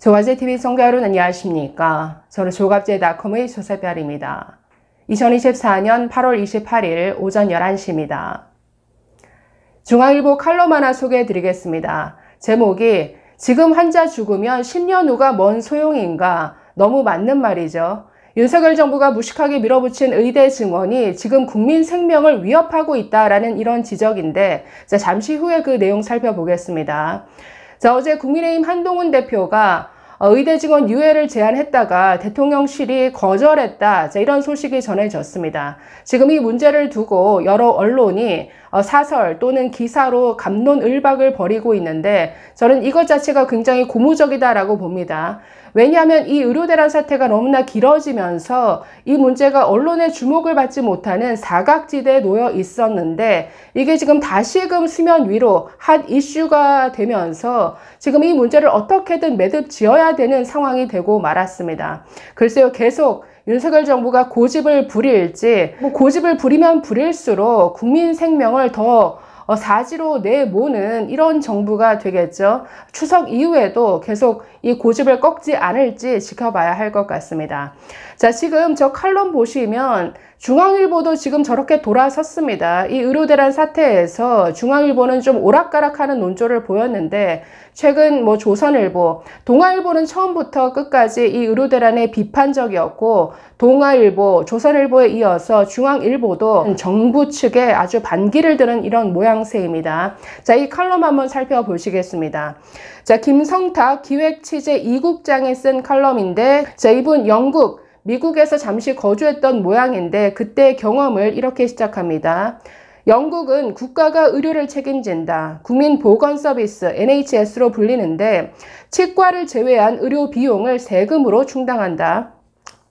조갑제TV 시청자 여러분 안녕하십니까. 저는 조갑제닷컴의 조세별입니다. 2024년 8월 28일 오전 11시입니다. 중앙일보 칼럼 하나 소개해 드리겠습니다. 제목이 지금 환자 죽으면 10년 후가 뭔 소용인가. 너무 맞는 말이죠. 윤석열 정부가 무식하게 밀어붙인 의대 증원이 지금 국민 생명을 위협하고 있다라는 이런 지적인데, 잠시 후에 그 내용 살펴보겠습니다. 어제 국민의힘 한동훈 대표가 의대 증원 유예를 제안했다가 대통령실이 거절했다. 이런 소식이 전해졌습니다. 지금 이 문제를 두고 여러 언론이 사설 또는 기사로 갑론을박을 벌이고 있는데, 저는 이것 자체가 굉장히 고무적이다라고 봅니다. 왜냐하면 이 의료대란 사태가 너무나 길어지면서 이 문제가 언론의 주목을 받지 못하는 사각지대에 놓여 있었는데, 이게 지금 다시금 수면 위로 핫 이슈가 되면서 지금 이 문제를 어떻게든 매듭 지어야 되는 상황이 되고 말았습니다. 글쎄요, 계속 윤석열 정부가 고집을 부릴지, 고집을 부리면 부릴수록 국민 생명을 더 사지로 내모는 이런 정부가 되겠죠. 추석 이후에도 계속 이 고집을 꺾지 않을지 지켜봐야 할 것 같습니다. 지금 저 칼럼 보시면 중앙일보도 지금 저렇게 돌아섰습니다. 이 의료대란 사태에서 중앙일보는 좀 오락가락하는 논조를 보였는데, 최근 조선일보, 동아일보는 처음부터 끝까지 이 의료대란에 비판적이었고, 동아일보, 조선일보에 이어서 중앙일보도 정부 측에 아주 반기를 드는 이런 모양새입니다. 이 칼럼 한번 살펴보시겠습니다. 김성탁 기획취재 2국장이 쓴 칼럼인데, 이분 영국, 미국에서 잠시 거주했던 모양인데, 그때 경험을 이렇게 시작합니다. 영국은 국가가 의료를 책임진다. 국민보건서비스 NHS로 불리는데, 치과를 제외한 의료 비용을 세금으로 충당한다.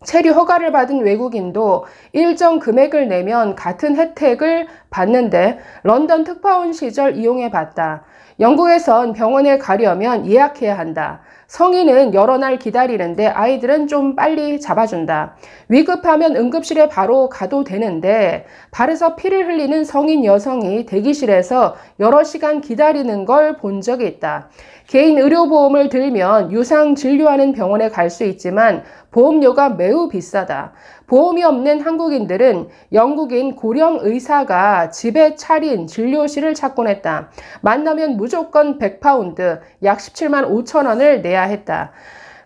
체류 허가를 받은 외국인도 일정 금액을 내면 같은 혜택을 받는데, 런던 특파원 시절 이용해 봤다. 영국에선 병원에 가려면 예약해야 한다. 성인은 여러 날 기다리는데 아이들은 좀 빨리 잡아준다. 위급하면 응급실에 바로 가도 되는데, 발에서 피를 흘리는 성인 여성이 대기실에서 여러 시간 기다리는 걸 본 적이 있다. 개인 의료보험을 들면 유상 진료하는 병원에 갈 수 있지만 보험료가 매우 비싸다. 보험이 없는 한국인들은 영국인 고령 의사가 집에 차린 진료실을 찾곤 했다. 만나면 무조건 100파운드, 약 17만 5천 원을 내야 했다.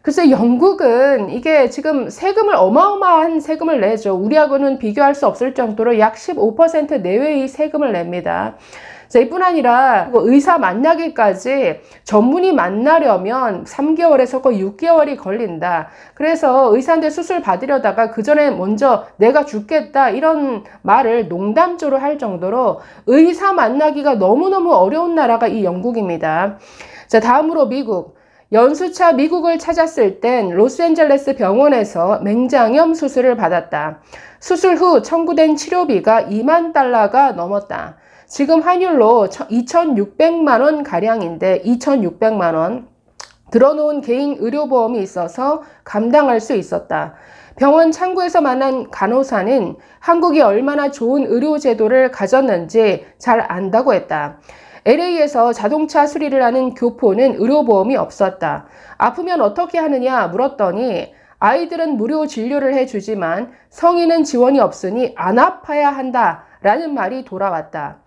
글쎄, 영국은 이게 지금 세금을 어마어마한 세금을 내죠. 우리하고는 비교할 수 없을 정도로 약 15% 내외의 세금을 냅니다. 이뿐 아니라 의사 만나기까지 전문의 만나려면 3개월에서 거의 6개월이 걸린다. 그래서 의사한테 수술 받으려다가 그 전에 먼저 내가 죽겠다 이런 말을 농담조로 할 정도로 의사 만나기가 너무너무 어려운 나라가 이 영국입니다. 다음으로 미국. 연수차 미국을 찾았을 땐 로스앤젤레스 병원에서 맹장염 수술을 받았다. 수술 후 청구된 치료비가 2만 달러가 넘었다. 지금 환율로 2,600만 원 가량인데, 2,600만 원. 들어놓은 개인 의료보험이 있어서 감당할 수 있었다. 병원 창구에서 만난 간호사는 한국이 얼마나 좋은 의료제도를 가졌는지 잘 안다고 했다. LA에서 자동차 수리를 하는 교포는 의료보험이 없었다. 아프면 어떻게 하느냐 물었더니, 아이들은 무료 진료를 해주지만 성인은 지원이 없으니 안 아파야 한다 라는 말이 돌아왔다.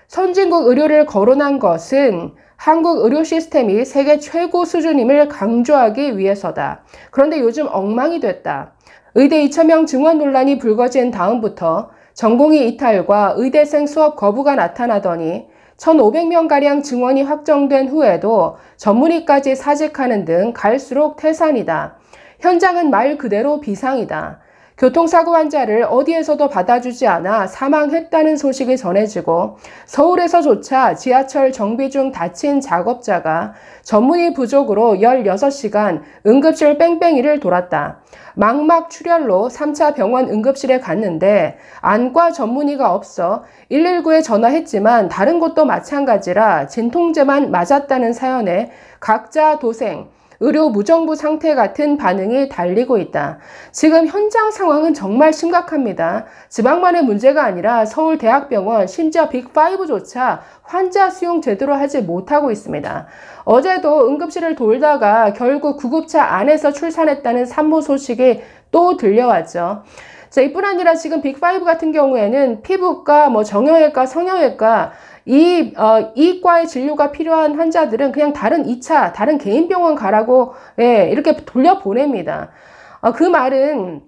선진국 의료를 거론한 것은 한국 의료 시스템이 세계 최고 수준임을 강조하기 위해서다. 그런데 요즘 엉망이 됐다. 의대 2,000명 증원 논란이 불거진 다음부터 전공의 이탈과 의대생 수업 거부가 나타나더니 1,500명가량 증원이 확정된 후에도 전문의까지 사직하는 등 갈수록 태산이다. 현장은 말 그대로 비상이다. 교통사고 환자를 어디에서도 받아주지 않아 사망했다는 소식이 전해지고, 서울에서조차 지하철 정비 중 다친 작업자가 전문의 부족으로 16시간 응급실 뺑뺑이를 돌았다. 망막 출혈로 3차 병원 응급실에 갔는데 안과 전문의가 없어 119에 전화했지만 다른 곳도 마찬가지라 진통제만 맞았다는 사연에 각자 도생, 의료 무정부 상태 같은 반응이 달리고 있다. 지금 현장 상황은 정말 심각합니다. 지방만의 문제가 아니라 서울대학병원, 심지어 빅5조차 환자 수용 제대로 하지 못하고 있습니다. 어제도 응급실을 돌다가 결국 구급차 안에서 출산했다는 산모 소식이 또 들려왔죠. 자, 이뿐 아니라 지금 빅5 같은 경우에는 피부과, 정형외과, 성형외과, 이과의 진료가 필요한 환자들은 그냥 다른 2차, 다른 개인 병원 가라고, 이렇게 돌려보냅니다. 그 말은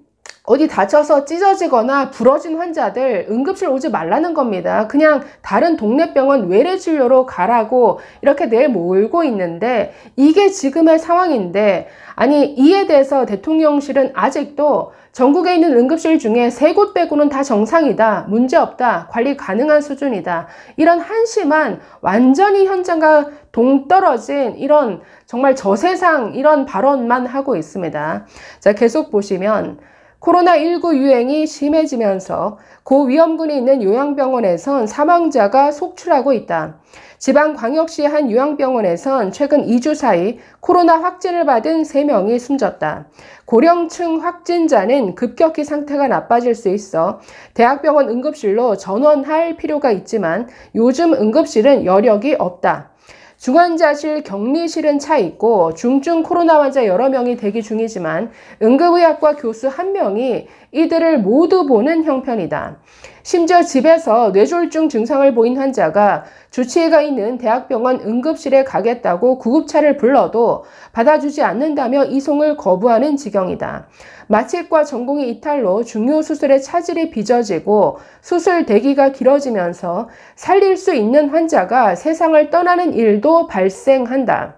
어디 다쳐서 찢어지거나 부러진 환자들 응급실 오지 말라는 겁니다. 그냥 다른 동네 병원 외래 진료로 가라고 이렇게 내일 몰고 있는데, 이게 지금의 상황인데, 아니, 이에 대해서 대통령실은 아직도 전국에 있는 응급실 중에 3곳 빼고는 다 정상이다, 문제없다, 관리 가능한 수준이다, 이런 한심한, 완전히 현장과 동떨어진 이런 정말 저세상 이런 발언만 하고 있습니다. 자, 계속 보시면 코로나19 유행이 심해지면서 고위험군이 있는 요양병원에선 사망자가 속출하고 있다. 지방광역시 한 요양병원에선 최근 2주 사이 코로나 확진을 받은 3명이 숨졌다. 고령층 확진자는 급격히 상태가 나빠질 수 있어 대학병원 응급실로 전원할 필요가 있지만 요즘 응급실은 여력이 없다. 중환자실, 격리실은 차 있고 중증 코로나 환자 여러 명이 대기 중이지만 응급의학과 교수 1명이 이들을 모두 보는 형편이다. 심지어 집에서 뇌졸중 증상을 보인 환자가 주치의가 있는 대학병원 응급실에 가겠다고 구급차를 불러도 받아주지 않는다며 이송을 거부하는 지경이다. 마취과 전공의 이탈로 중요 수술의 차질이 빚어지고 수술 대기가 길어지면서 살릴 수 있는 환자가 세상을 떠나는 일도 발생한다.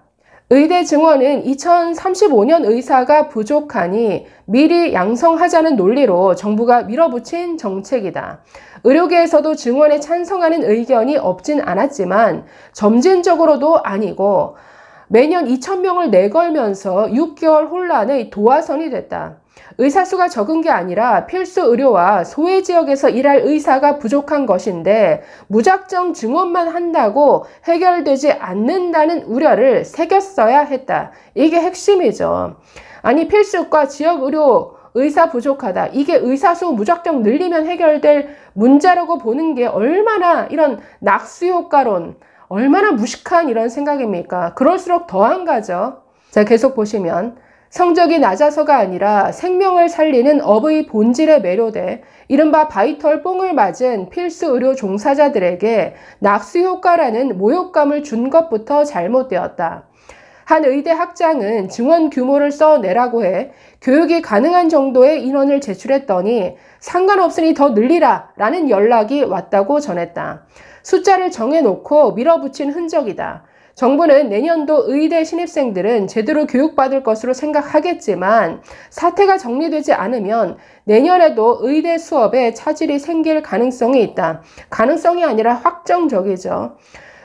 의대 증원은 2035년 의사가 부족하니 미리 양성하자는 논리로 정부가 밀어붙인 정책이다. 의료계에서도 증원에 찬성하는 의견이 없진 않았지만 점진적으로도 아니고 매년 2,000명을 내걸면서 6개월 혼란의 도화선이 됐다. 의사 수가 적은 게 아니라 필수 의료와 소외 지역에서 일할 의사가 부족한 것인데 무작정 증원만 한다고 해결되지 않는다는 우려를 새겼어야 했다. 이게 핵심이죠. 아니, 필수과 지역 의료 의사 부족하다. 이게 의사 수 무작정 늘리면 해결될 문제라고 보는 게 얼마나 이런 낙수효과론, 얼마나 무식한 이런 생각입니까? 그럴수록 더한 가죠. 자, 계속 보시면 성적이 낮아서가 아니라 생명을 살리는 업의 본질에 매료돼 이른바 바이털 뽕을 맞은 필수 의료 종사자들에게 낙수효과라는 모욕감을 준 것부터 잘못되었다. 한 의대 학장은 증원 규모를 써내라고 해 교육이 가능한 정도의 인원을 제출했더니 상관없으니 더 늘리라 라는 연락이 왔다고 전했다. 숫자를 정해놓고 밀어붙인 흔적이다. 정부는 내년도 의대 신입생들은 제대로 교육받을 것으로 생각하겠지만 사태가 정리되지 않으면 내년에도 의대 수업에 차질이 생길 가능성이 있다. 가능성이 아니라 확정적이죠.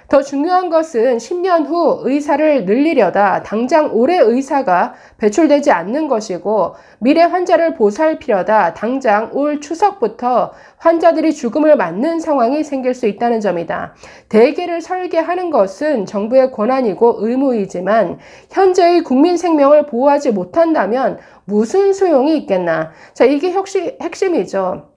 더 중요한 것은 10년 후 의사를 늘리려다 당장 올해 의사가 배출되지 않는 것이고 미래 환자를 보살피려다 당장 올 추석부터 환자들이 죽음을 맞는 상황이 생길 수 있다는 점이다. 대계를 설계하는 것은 정부의 권한이고 의무이지만 현재의 국민 생명을 보호하지 못한다면 무슨 소용이 있겠나. 자, 이게 핵심이죠.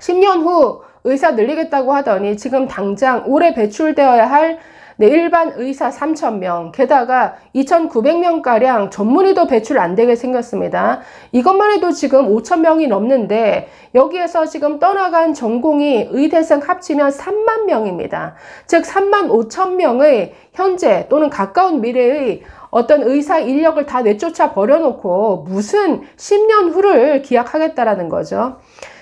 10년 후 의사 늘리겠다고 하더니 지금 당장 올해 배출되어야 할 일반 의사 3,000명, 게다가 2,900명가량 전문의도 배출 안 되게 생겼습니다. 이것만 해도 지금 5,000명이 넘는데 여기에서 지금 떠나간 전공의 의대생 합치면 3만 명입니다. 즉 3만 5천 명의 현재 또는 가까운 미래의 어떤 의사 인력을 다 내쫓아 버려놓고 무슨 10년 후를 기약하겠다라는 거죠.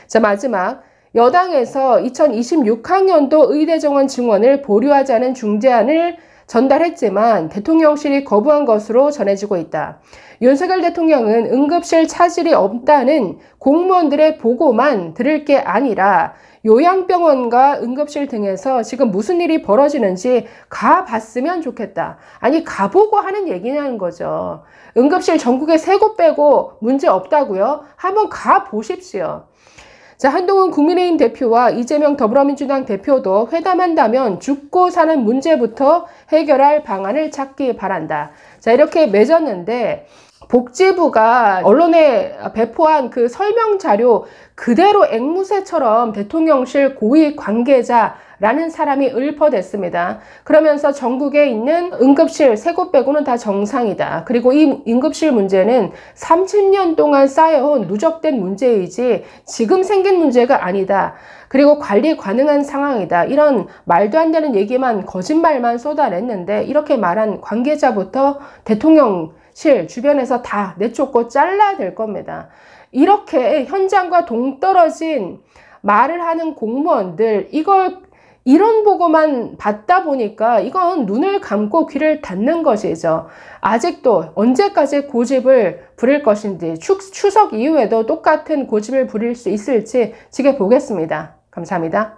자, 마지막. 여당에서 2026학년도 의대 정원 증원을 보류하자는 중재안을 전달했지만 대통령실이 거부한 것으로 전해지고 있다. 윤석열 대통령은 응급실 차질이 없다는 공무원들의 보고만 들을 게 아니라 요양병원과 응급실 등에서 지금 무슨 일이 벌어지는지 가봤으면 좋겠다. 아니, 가보고 하는 얘기냐는 거죠. 응급실 전국에 3곳 빼고 문제 없다고요? 한번 가보십시오. 자, 한동훈 국민의힘 대표와 이재명 더불어민주당 대표도 회담한다면 죽고 사는 문제부터 해결할 방안을 찾기 바란다. 자, 이렇게 맺었는데 복지부가 언론에 배포한 그 설명 자료 그대로 앵무새처럼 대통령실 고위 관계자라는 사람이 읊어댔습니다. 그러면서 전국에 있는 응급실 3곳 빼고는 다 정상이다. 그리고 이 응급실 문제는 30년 동안 쌓여온 누적된 문제이지 지금 생긴 문제가 아니다. 그리고 관리 가능한 상황이다. 이런 말도 안 되는 얘기만 거짓말만 쏟아냈는데 이렇게 말한 관계자부터 대통령실 주변에서 다 내쫓고 잘라야 될 겁니다. 이렇게 현장과 동떨어진 말을 하는 공무원들 이런 보고만 받다 보니까 이건 눈을 감고 귀를 닫는 것이죠. 아직도 언제까지 고집을 부릴 것인지 추석 이후에도 똑같은 고집을 부릴 수 있을지 지켜보겠습니다. 감사합니다.